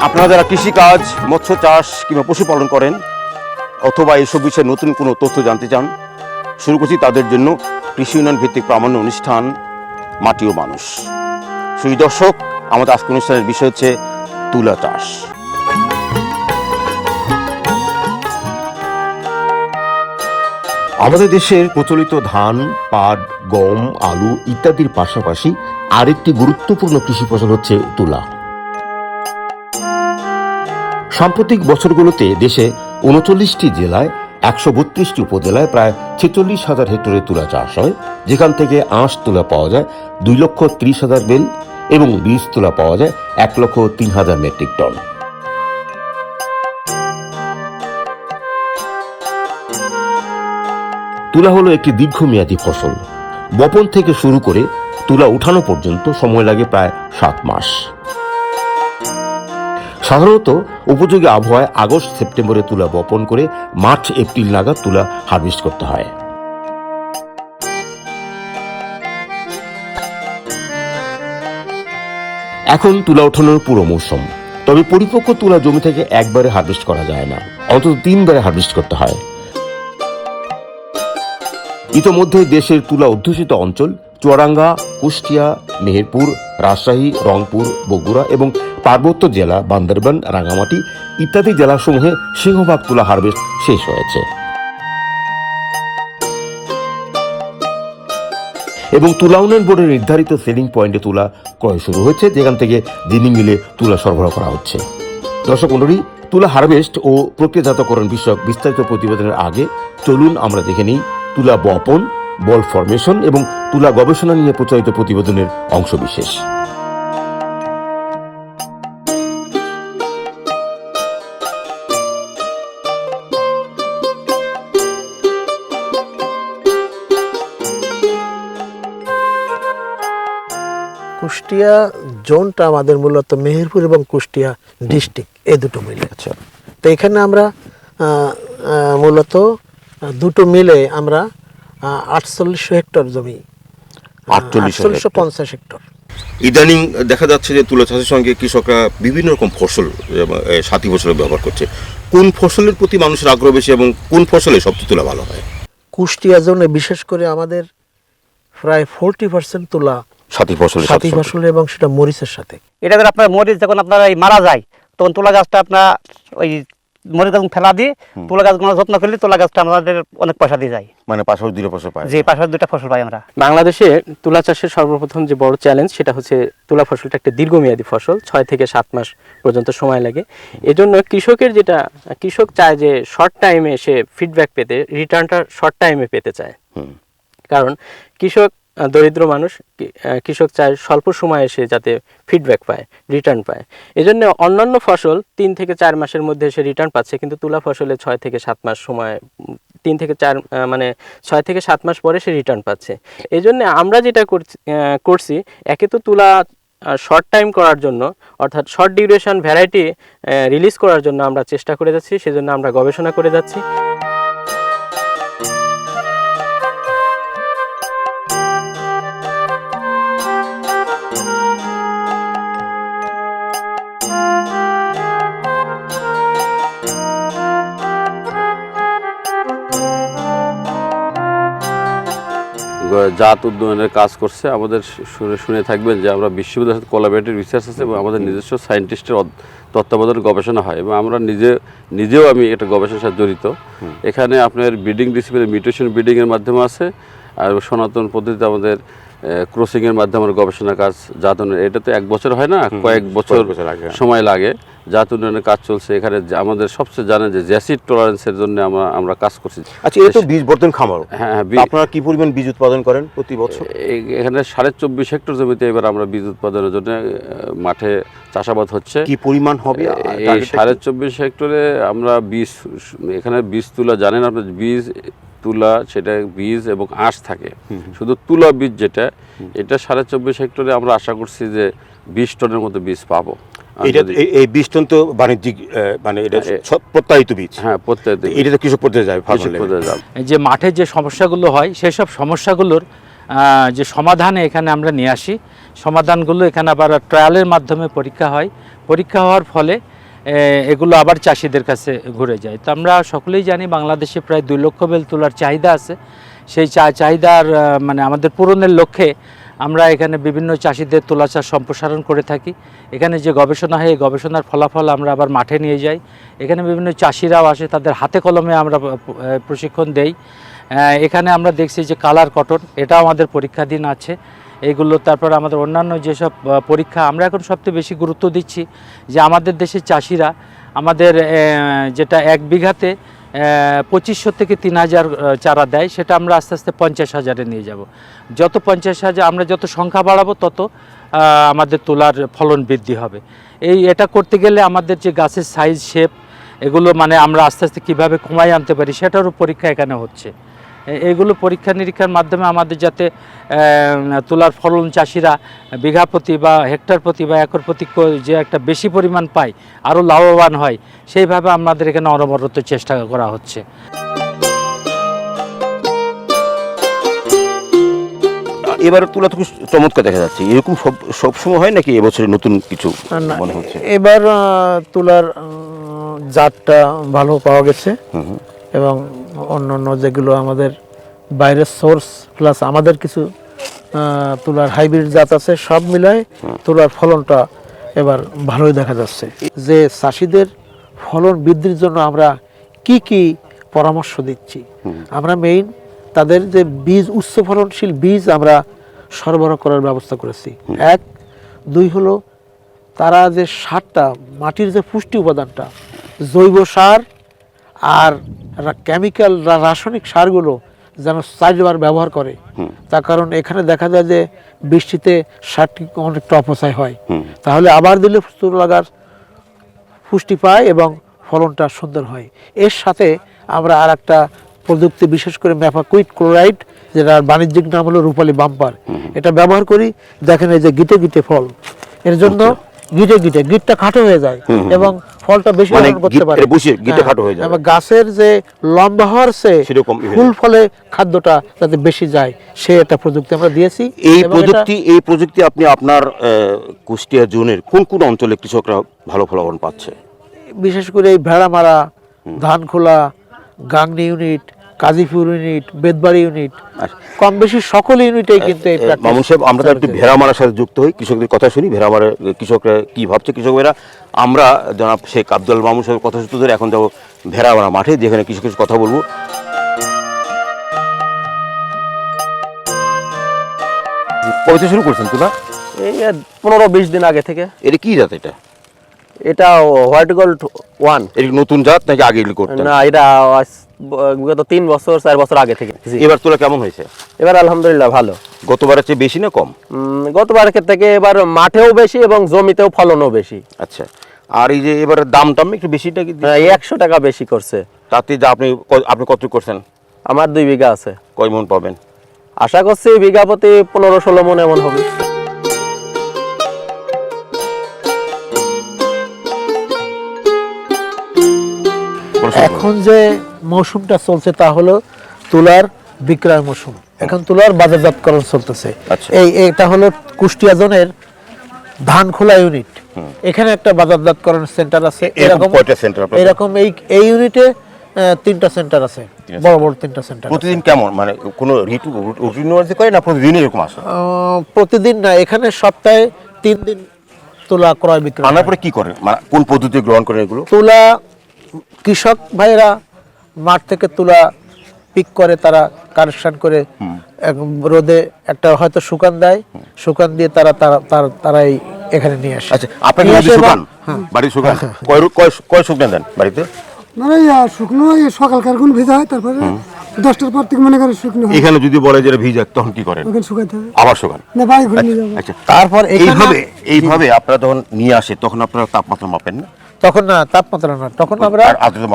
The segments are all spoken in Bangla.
আপনারা যারা কৃষিকাজ, মৎস্য চাষ কিংবা পশুপালন করেন অথবা এইসব বিষয়ে নতুন কোনো তথ্য জানতে চান, শুরু করছি তাদের জন্য কৃষি উন্নয়ন ভিত্তিক প্রামাণ্য অনুষ্ঠান মাটি ও মানুষ। সুপ্রিয় দর্শক, আমাদের আজকের অনুষ্ঠানের বিষয় হচ্ছে তুলা চাষ। আমাদের দেশের প্রচলিত ধান, পাট, গম, আলু ইত্যাদির পাশাপাশি আরেকটি গুরুত্বপূর্ণ কৃষি ফসল হচ্ছে তুলা। সাম্প্রতিক বছরগুলোতে দেশে ৩৯টি জেলায় ১৩২টি উপজেলায় প্রায় ৪৬,০০০ হেক্টরে তুলা চাষ হয়, যেখান থেকে আঁশ তুলা পাওয়া যায় ২,৩০,০০০ বেল এবং বীজ তুলা পাওয়া যায় ১,০৩,০০০ মেট্রিক টন। তুলা হলো একটি দীর্ঘমেয়াদী ফসল। বপন থেকে শুরু করে তুলা উঠানো পর্যন্ত সময় লাগে প্রায় ৭ মাস। সাধারণত উপযোগী আবহাওয়ায় আগস্ট সেপ্টেম্বরে তুলা বপন করে মার্চ এপ্রিল নাগাদ তুলা হারভেস্ট করতে হয়। এখন তুলা ওঠানোর পুরো মৌসুম, তবে পরিপক্ক তুলা জমি থেকে একবারে হারভেস্ট করা যায় না, অন্তত ৩ বারে হারভেস্ট করতে হয়। ইতোমধ্যে দেশের তুলা অধ্যুষিত অঞ্চল চুয়াডাঙ্গা, কুষ্টিয়া, মেহেরপুর, রাজশাহী, রংপুর, বগুড়া এবং পার্বত্য জেলা বান্দরবান, রাঙ্গামাটি ইত্যাদি জেলাসমূহে সিংহভাগ তুলা হারভেস্ট শেষ হয়েছে এবং তুলা উন্নয়ন বোর্ডের নির্ধারিত সেলিং পয়েন্টে তুলা ক্রয় শুরু হয়েছে, যেখান থেকে জিনিং মিলে তুলা সরবরাহ করা হচ্ছে। দর্শক মণ্ডলী, তুলা হারভেস্ট ও প্রক্রিয়াজাতকরণ বিষয়ক বিস্তারিত প্রতিবেদনের আগে চলুন আমরা দেখে নিই তুলা বপন, বল ফরমেশন এবং তুলা গবেষণা নিয়ে প্রচারিত প্রতিবেদনের অংশবিশেষ। কুষ্টিয়া জোনটা আমাদের মূলত মেহেরপুর এবং কুষ্টিয়া ডিস্ট্রিক্ট, এই দুটো মিলে। আচ্ছা, তো এখানে আমরা মূলত দুটো মিলে আমরা ৪৮০০ হেক্টর জমি, ৪৮৫০ হেক্টর। ইদানিং দেখা যাচ্ছে যে তুলা চাষের সঙ্গে কৃষকরা বিভিন্ন রকম ফসল সাথী ফসলের ব্যবহার করছে। কোন ফসলের প্রতি মানুষের আগ্রহ বেশি এবং কোন ফসলে সবচেয়ে তুলা ভালো হয়? কুষ্টিয়া জোনে বিশেষ করে আমাদের প্রায় 40% তুলা সাথী ফসল এবং সেটা মরিচের সাথে। এটা ধর আপনার মরিচ যখন আপনার এই মারা যায় তখন তুলা গাছটা আপনার ওই মরিচ যখন ফেলা দিয়ে তুলা গাছগুলো যত্ন করলে তুলা গাছটা আমাদের অনেক পয়সা দিয়ে যায়, মানে পাশাপাশি দুটো ফসল পায়। যে পাশাপাশি দুটা ফসল পাই আমরা। বাংলাদেশে তুলা চাষের সর্বপ্রথম যে বড় চ্যালেঞ্জ সেটা হচ্ছে তুলা ফসলটা একটা দীর্ঘমেয়াদী ফসল, 6 থেকে 7 মাস পর্যন্ত সময় লাগে। এজন্য কৃষক চায় যে শর্ট টাইমে সে ফিডব্যাক পেতে, রিটার্নটা শর্ট টাইমে পেতে চায়। কারণ দরিদ্র মানুষ, কৃষক চায় স্বল্প সময়ে সে যাতে ফিডব্যাক পায়, রিটার্ন পায়। এজন্য অন্যান্য ফসল 3 থেকে 4 মাসের মধ্যে সে রিটার্ন পাচ্ছে, কিন্তু তুলা ফসলে 6 থেকে 7 মাস সময়, 3 থেকে 4 মানে 6 থেকে 7 মাস পরে সে রিটার্ন পাচ্ছে। এই জন্য আমরা যেটা করছি, একে তো তুলা শর্ট টাইম করার জন্য, অর্থাৎ শর্ট ডিউরেশন ভ্যারাইটি রিলিজ করার জন্য আমরা চেষ্টা করে যাচ্ছি, সেজন্য আমরা গবেষণা করে যাচ্ছি। জাত উন্নয়নের কাজ করছে। আমাদের শুনে থাকবেন যে আমরা বিশ্ববিদ্যালয়ের সাথে কোলাবরেটিভ রিসার্চ আছে এবং আমাদের নিজস্ব সায়েন্টিস্টের তত্ত্বাবধানে গবেষণা হয় এবং আমরা নিজেও আমি এটা গবেষণার সাথে জড়িত। এখানে আপনার ব্রিডিং ডিসিপ্লিন, মিউটেশন ব্রিডিংয়ের মাধ্যমে আছে, আর সনাতন পদ্ধতিতে আমাদের ক্রসিংয়ের মাধ্যমে আমরা গবেষণা কাজ, জাত উন্নয়ন, এটা তো 1 বছর হয় না, কয়েক বছর সময় লাগে। জাত উন্নয়নের কাজ চলছে। এখানে আমাদের সবচেয়ে জানেন যে জ্যাসিড টলারেন্সের জন্য আমরা কাজ করছি। আচ্ছা, এটা তো বীজ বর্ধন খামার। হ্যাঁ, আপনারা কি পরিমাণ বীজ উৎপাদন করেন প্রতি বছর? এখানে 24.5 হেক্টর জমিতে এবার আমরা বীজ উৎপাদনের জন্য মাঠে চাষাবাদ হচ্ছে। কি পরিমাণ হবে এই 24.5 হেক্টরে? আমরা এখানে বীজ তুলা, জানেন আপনার, বীজ তুলা সেটা বীজ এবং আঁশ থাকে। শুধু তুলা বীজ যেটা, এটা 24.5 হেক্টরে আমরা আশা করছি যে 20 টনের মতো বীজ পাবো। এই বীজ টন তো বাণিজ্যিক, মানে এটা প্রত্যায়িত বীজ। হ্যাঁ, প্রত্যায়িত। এটা তো কৃষক পর্যায়ে যায়। যে মাঠে যে সমস্যাগুলো হয় সেই সব সমস্যাগুলোর যে সমাধানে এখানে আমরা নিয়ে আসি। সমাধানগুলো এখানে আবার ট্রায়ালের মাধ্যমে পরীক্ষা হয়। পরীক্ষা হওয়ার ফলে এগুলো আবার চাষিদের কাছে ঘুরে যায়। তো আমরা সকলেই জানি বাংলাদেশে প্রায় 2 লক্ষ বেল তুলার চাহিদা আছে। সেই চাহিদার মানে আমাদের পূরণের লক্ষ্যে আমরা এখানে বিভিন্ন চাষিদের তুলা চাষ সম্প্রসারণ করে থাকি। এখানে যে গবেষণা হয় এই গবেষণার ফলাফল আমরা আবার মাঠে নিয়ে যাই। এখানে বিভিন্ন চাষিরাও আসে, তাদের হাতে কলমে আমরা প্রশিক্ষণ দেই। এখানে আমরা দেখছি যে কালার কটন, এটাও আমাদের পরীক্ষাধীন আছে। এইগুলো তারপর আমাদের অন্যান্য যেসব পরীক্ষা, আমরা এখন সবচেয়ে বেশি গুরুত্ব দিচ্ছি যে আমাদের দেশের চাষিরা আমাদের যেটা 1 বিঘাতে 2500 থেকে 3000 চারা দেয়, সেটা আমরা আস্তে আস্তে 50,000-এ নিয়ে যাব। যত 50,000 আমরা যত সংখ্যা বাড়াবো তত আমাদের তুলার ফলন বৃদ্ধি হবে। এটা করতে গেলে আমাদের যে গাছের সাইজ শেপ এগুলো মানে আমরা আস্তে আস্তে কীভাবে কমাই আনতে পারি সেটারও পরীক্ষা এখানে হচ্ছে। এগুলো পরীক্ষা নিরীক্ষার মাধ্যমে আমাদের যাতে তুলার ফলন চাষিরা বিঘা প্রতি বা হেক্টর প্রতি বা একর প্রতি যে একটা বেশি পরিমাণ পায়, আরও লাভবান হয়, সেইভাবে আমাদের এখানে অনবরত চেষ্টা করা হচ্ছে। এবারে তুলা তো খুব চমৎকার দেখা যাচ্ছে, এরকম সবসময় হয় নাকি এবছরে নতুন কিছু না, মনে হচ্ছে? এবার তুলার জাতটা ভালো পাওয়া গেছে এবং অন্যান্য যেগুলো আমাদের বাইরের সোর্স প্লাস আমাদের কিছু তুলার হাইব্রিড জাত আছে, সব মিলায় তুলার ফলনটা এবার ভালোই দেখা যাচ্ছে। যে চাষিদের ফলন বৃদ্ধির জন্য আমরা কি কি পরামর্শ দিচ্ছি, আমরা মেইন তাদের যে বীজ, উচ্চ ফলনশীল বীজ আমরা সরবরাহ করার ব্যবস্থা করেছি। 1, 2 হলো তারা যে সারটা, মাটির যে পুষ্টি উপাদানটা, জৈব সার আর কেমিক্যাল রাসায়নিক সারগুলো যেন 4 বার ব্যবহার করে। তার কারণ এখানে দেখা যায় যে বৃষ্টিতে সারটি অনেকটা অপচয় হয়, তাহলে আবার দিলে তুলা গাছ পুষ্টি পায় এবং ফলনটা সুন্দর হয়। এর সাথে আমরা আর একটা প্রযুক্তি, বিশেষ করে ম্যাফাকুইট ক্লোরাইড, যেটার বাণিজ্যিক নাম হলো রূপালী বাম্পার, এটা ব্যবহার করি। দেখেন এই যে গিটে গিটে ফল, এর জন্য গিটটা খাটো হয়ে যায় এবং ফলটা বেশি ধারণ করতে পারে, এবং গাছের যে লম্বা হওয়ার চেয়ে ফুল ফলে খাদ্যটা যাতে বেশি যায়, সে একটা প্রযুক্তি আমরা দিয়েছি। এই প্রযুক্তি আপনি আপনার কুষ্টিয়া জোনের কোন কোন অঞ্চলে কৃষকরা ভালো ফলন পাচ্ছে? বিশেষ করে এই Bheramara, Dhankhola, Gangni unit, Kazipur unit, Bedbari unit, কম বেশি সকল ইউনিটেই কিন্তু এই প্র্যাকটিস। মামুন সাহেব, আমরা একটু ভেড়ামারার সাথে যুক্ত হই, কৃষকদের কথা শুনি। ভেড়ামারার কৃষকরা কি ভাবছে, কৃষকেরা। আমরা জনাব শেখ আব্দুল মামুন সাহেবের কথা সূত্র ধরে এখন যাবো ভেড়ামারা মাঠে, যেখানে কৃষকের কথা বলবো। কবে শুরু করছেন তুলা? এই 15-20 দিন আগে থেকে। এটা কি জাত? এটা হোয়াইট গোল্ড 1। এটা নতুন জাত নাকি আগে করতেন? না, এটা গত 3 বছর 4 বছর আগে থেকে। এবার তুলা কেমন হয়েছে? এবার আলহামদুলিল্লাহ ভালো। গতবারের চেয়ে বেশি না কম? গতবারের থেকে এবার মাঠেও বেশি এবং জমিতেও ফলনও বেশি। আচ্ছা, আর এই যে এবার দামটা একটু বেশিটা কি? 100 টাকা বেশি করছে। তাতে যা আপনি কত করছেন? আমার 2 বিঘা আছে। কয় মন পাবেন? আশা করছি বিঘা প্রতি 15-16 মন এমন হবে। এখন যে মৌসুমটা চলছে তা হলো তুলার বিক্রয় মৌসুম। এখন তুলার বাজারজাতকরণ চলতেছে। এটা হলো কুষ্টিয়া জোনের ধানখোলা ইউনিট। এখানে একটা বাজারজাতকরণ সেন্টার আছে। এরকম এই ইউনিটে 3টা সেন্টার আছে, বড় বড় 3টা সেন্টার। প্রতিদিন কেমন, মানে কোনো রুটিন করে না প্রতিদিন এরকম আসে? প্রতিদিন না, এখানে সপ্তাহে 3 দিন তুলা ক্রয় বিক্রয়। আনার পরে কি করে, মানে কোন পদ্ধতি গ্রহণ করেন এগুলো? তুলা কৃষক ভাইরা মাঠ থেকে তুলা পিক করে, তারা কালেকশন করে রোদে একটা হয়তো শুকান দেয়, শুকান দিয়ে তারাই এখানে নিয়ে আসে। আচ্ছা, আপনাকে শুকান বাড়ি শুকান কয় শুকনা দেন বাড়িতে? মানে শুকনো সকালকার গুণ ভেজা হয়, তারপরে 10টার পর থেকে মনে করেন শুকনো হয়। এখানে যদি বলে যে ভিজা, তখন কি করেন? ওখানে শুকাইতে হবে, আবার শুকান না বাড়ি ঘুরে নিয়ে যাবো। আচ্ছা, তারপর এইভাবে আপনারা যখন নিয়ে আসে তখন আপনারা তাপমাত্রা মাপেন না? তখন না, তাপমাত্রা না, তখন আমরা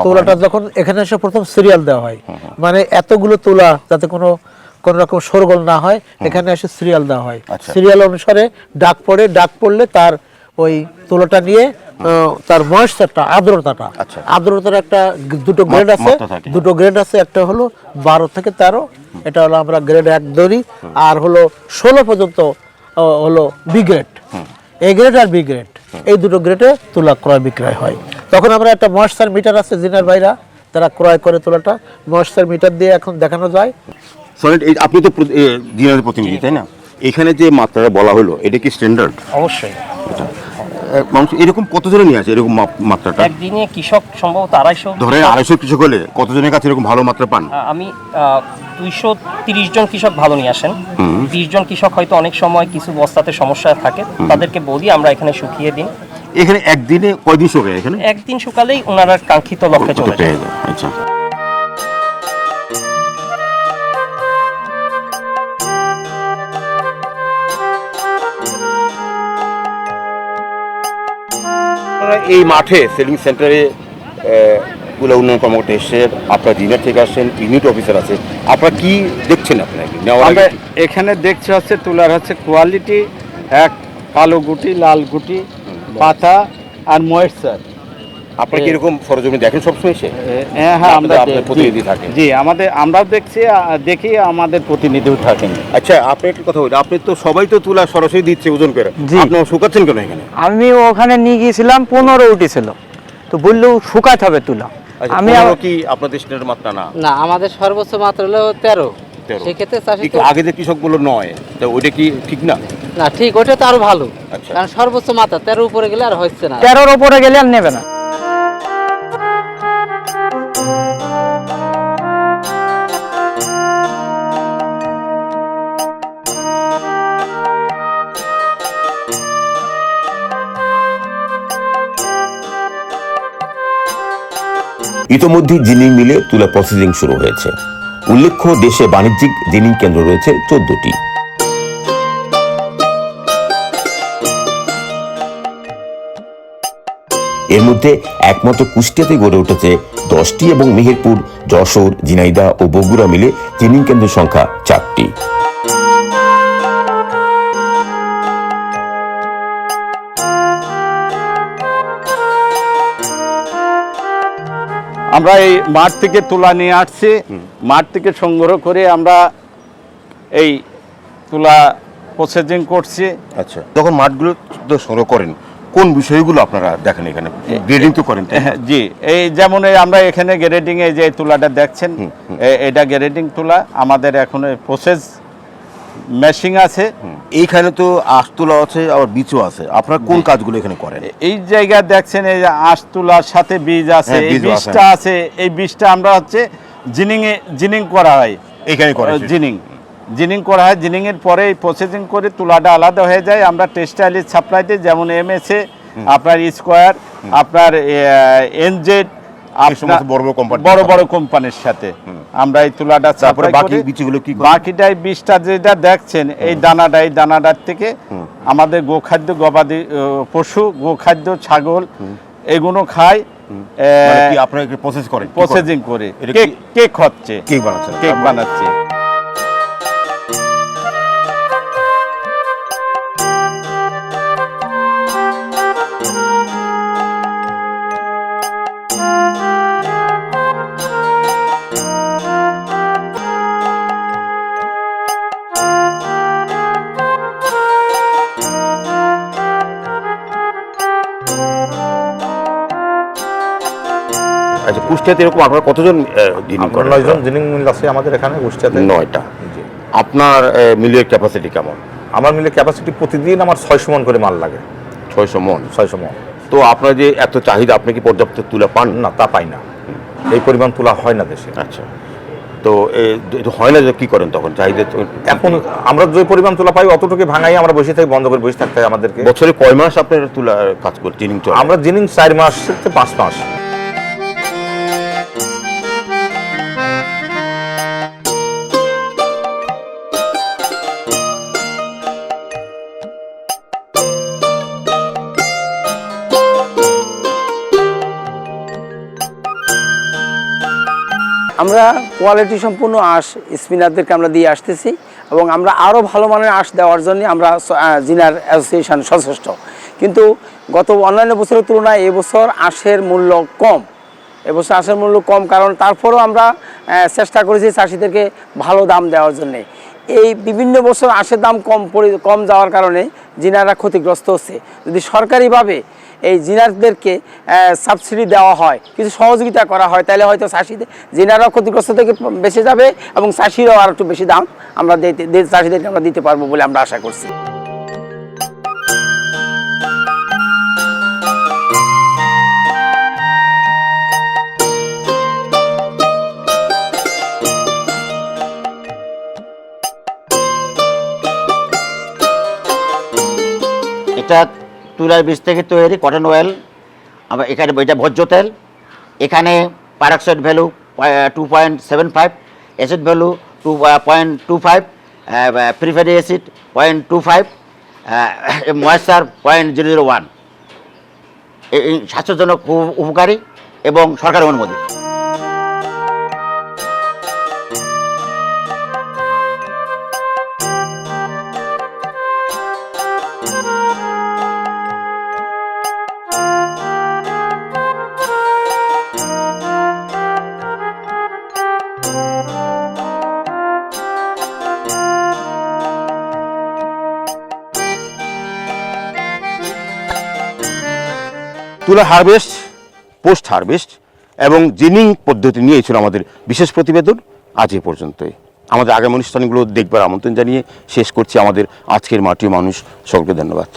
তুলাটা যখন এখানে এসে প্রথম সিরিয়াল দেওয়া হয়, মানে এতগুলো তুলা যাতে কোন রকম শোরগোল না হয়, এখানে এসে সিরিয়াল দেওয়া হয়। সিরিয়াল অনুসারে ডাক পড়লে তার ওই তুলাটা নিয়ে তার ময়েশ্চারটা, আর্দ্রতার একটা দুটো গ্রেড আছে। একটা হলো 12 থেকে 13, এটা হলো আমরা গ্রেড 1 ধরি, আর হলো 16 পর্যন্ত হলো বি গ্রেড। এ গ্রেড আর বি গ্রেড, এই দুটো গ্রেডে তুলা ক্রয় বিক্রয় হয়। তখন আমরা একটা ময়েশ্চার মিটার আছে জিনার ভাইরা তারা ক্রয় করে তুলাটা, ময়েশ্চার মিটার দিয়ে এখন দেখানো যায়। সলিড আপনি তো দিনের প্রতিনিধি তাই না, এখানে যে মাত্রাটা বলা হলো এটা কি স্ট্যান্ডার্ড? অবশ্যই মানুষ এরকম কতজনে নিয়ে আসে এরকম মাত্রাটা? একদিনে কৃষক সম্ভবত 250, ধরেন 250 কৃষক হলে কতজনের কাছে এরকম ভালো মাত্রা পান? আমি 230 জন কৃষক ভালো নিয়ে আসেন। 20 জন কৃষক হয়তো অনেক সময় কিছু বস্তাতে সমস্যা থাকে, তাদেরকে বলি আমরা এখানে শুকিয়ে দিন। এখানে একদিনে কয়দিন শুকায়? এখানে একদিন শুকালেই ওনারা কাঙ্ক্ষিত লক্ষ্যে চলে যায়। আচ্ছা, এই মাঠে সেলিং সেন্টারে তুলা উন্নয়ন কর্মকর্তা এসে আপনার ডিনার থেকে আসছেন, ইউনিট অফিসার আছে, আপনারা কি দেখছেন? আপনাকে আমরা এখানে দেখছি হচ্ছে তুলার হচ্ছে কোয়ালিটি, এক কালো গুটি, লাল গুটি, পাতা আর ময়েশ্চার। আপনারা কি এরকম সরজমি দেখেন সবসময় এসে? হ্যাঁ, আমরা আপনার প্রতিনিধি থাকে? জি, আমরাও দেখি আমাদের প্রতিনিধিও থাকেন। আচ্ছা, আপনি একটা কথা বলি, আপনি তো সবাই তো তুলা সরাসরি দিচ্ছে ওজন করে, আপনি শুকাচ্ছেন কেন এখানে? আমি ওখানে নিয়ে গিয়েছিলাম 15 উঠেছিল, তো বললেও শুকাতে হবে তুলা। আমি কি আপনাদের স্ট্যান্ডার্ড মাত্রা না? না, আমাদের সর্বোচ্চ মাত্রা হলো 13। সেক্ষেত্রে চাষি একটু আগে যে কৃষকগুলো নয়, তো ওইটা কি ঠিক না? না, ঠিক, ওটা তো আরো ভালো। আচ্ছা, কারণ সর্বোচ্চ মাত্রা 13 উপরে গেলে আর হচ্ছে না, 13 উপরে গেলে আর নেবে না। ইতোমধ্যে জিনিং মিলে তুলা প্রসেসিং শুরু হয়েছে। উল্লেখ্য, দেশে বাণিজ্যিক জিনিং কেন্দ্র রয়েছে 14টি। এর মধ্যে একমাত্র কুষ্টিয়াতে গড়ে উঠেছে 10টি এবং মেহেরপুর, যশোর, ঝিনাইদহ ও বগুড়া মিলে জিনিং কেন্দ্রের সংখ্যা 4টি। আমরা এই মাঠ থেকে তুলা নিয়ে আসছি, মাঠ থেকে সংগ্রহ করে আমরা এই তুলা প্রসেসিং করছি। আচ্ছা, যখন মাঠগুলো সংগ্রহ করেন কোন বিষয়গুলো আপনারা দেখেন? এখানে গ্রেডিং তো করেন? জি, এই যেমন আমরা এখানে গ্রেডিং এ যে তুলাটা দেখছেন, এটা গ্রেডিং তুলা। আমাদের এখন প্রসেস মেশিং আছে। এইখানে তো আঁশ তুলা আছে, আবার বীজও আছে, আপনারা কোন কাজগুলো এখানে করেন? এই জায়গা দেখছেন, এই যে আঁশ তুলার সাথে বীজ আছে, এই বীজটা আছে, এই বীজটা আমরা হচ্ছে জিনিং করা হয় এখানে করে জিনিং করা হয়। জিনিং এর পরে প্রসেসিং করে তুলাটা আলাদা হয়ে যায়। আমরা টেক্সটাইলের সাপ্লাই দিই, যেমন এমএসএ, আপনার স্কোয়ার, আপনার এনজেড, বড় বড় কোম্পানির সাথে আমরা এই তুলাটা সাপ্লাই করি। বাকিটাই বীজটা যেটা দেখছেন, এই দানাটার থেকে আমাদের গোখাদ্য, গবাদি পশু, গোখাদ্য, ছাগল এগুলো খায়। আপনারা প্রসেসিং করে কেক হচ্ছে, কেক বানাচ্ছে। আচ্ছা, কুষ্টিয়াতে এরকম আপনারা কতজন জিনিং করেন? 9 জন জিনিং মিল আছে আমাদের এখানে কুষ্টিয়াতে। 9টা। আপনার মিলের ক্যাপাসিটি কেমন? আমার মিলের ক্যাপাসিটি প্রতিদিন আমার 600 মণ করে মাল লাগে। 600 মণ? 600 মণ। তো আপনার যে এত চাহিদা, আপনি কি পর্যাপ্ত তুলা পান? না, তা পাই না, এই পরিমাণ তুলা হয় না দেশে। আচ্ছা, তো হয় না যে কি করেন তখন? চাহিদা এখন আমরা যে পরিমাণ তুলা পাই অতটুকু ভাঙাই আমরা বসে থাকি, বন্ধ করে বসে থাকতে হয় আমাদেরকে। বছরে কয় মাস আপনার তুলা কাজ করে জিনিং চলে? আমরা জিনিং 4 মাস থেকে 5 মাস। আমরা কোয়ালিটি সম্পূর্ণ আঁশ স্পিনারদেরকে আমরা দিয়ে আসতেছি এবং আমরা আরও ভালো মানের আঁশ দেওয়ার জন্য আমরা জিনার অ্যাসোসিয়েশন সচেষ্ট। কিন্তু গত অন্যান্য বছরের তুলনায় এবছর আঁশের মূল্য কম। এবছর আঁশের মূল্য কম, কারণ তারপরেও আমরা চেষ্টা করেছি চাষিদেরকে ভালো দাম দেওয়ার জন্যে। এই বিভিন্ন বছর আঁশের দাম কম যাওয়ার কারণে জিনাররা ক্ষতিগ্রস্ত হচ্ছে। যদি সরকারিভাবে এই জিনারদেরকে সাবসিডি দেওয়া হয়, কিছু সহযোগিতা করা হয়, তাহলে হয়তো চাষিদের জিনাররাও ক্ষতিগ্রস্ত থেকে বেঁচে যাবে এবং চাষিরাও আর একটু বেশি দাম আমরা চাষিদেরকে আমরা দিতে পারবো বলে আমরা আশা করছি। এটা তুলার বীজ থেকে তৈরি কটন অয়েল। আবার এখানে এটা ভোজ্য তেল। এখানে পারঅক্সাইড ভ্যালু 2.75, অ্যাসিড ভ্যালু 2.25, প্রিফারি অ্যাসিড 0.25, ময়েশ্চার 0.001। এই স্বাস্থ্যের জন্য খুব উপকারী এবং সরকার অনুমোদিত। তুলা হারভেস্ট, পোস্ট হারভেস্ট এবং জিনিং পদ্ধতি নিয়ে ছিল আমাদের বিশেষ প্রতিবেদন। আজ এ পর্যন্তই। আমাদের আগামী অনুষ্ঠানগুলো দেখবার আমন্ত্রণ জানিয়ে শেষ করছি আমাদের আজকের মাটি ও মানুষ। সকলকে ধন্যবাদ।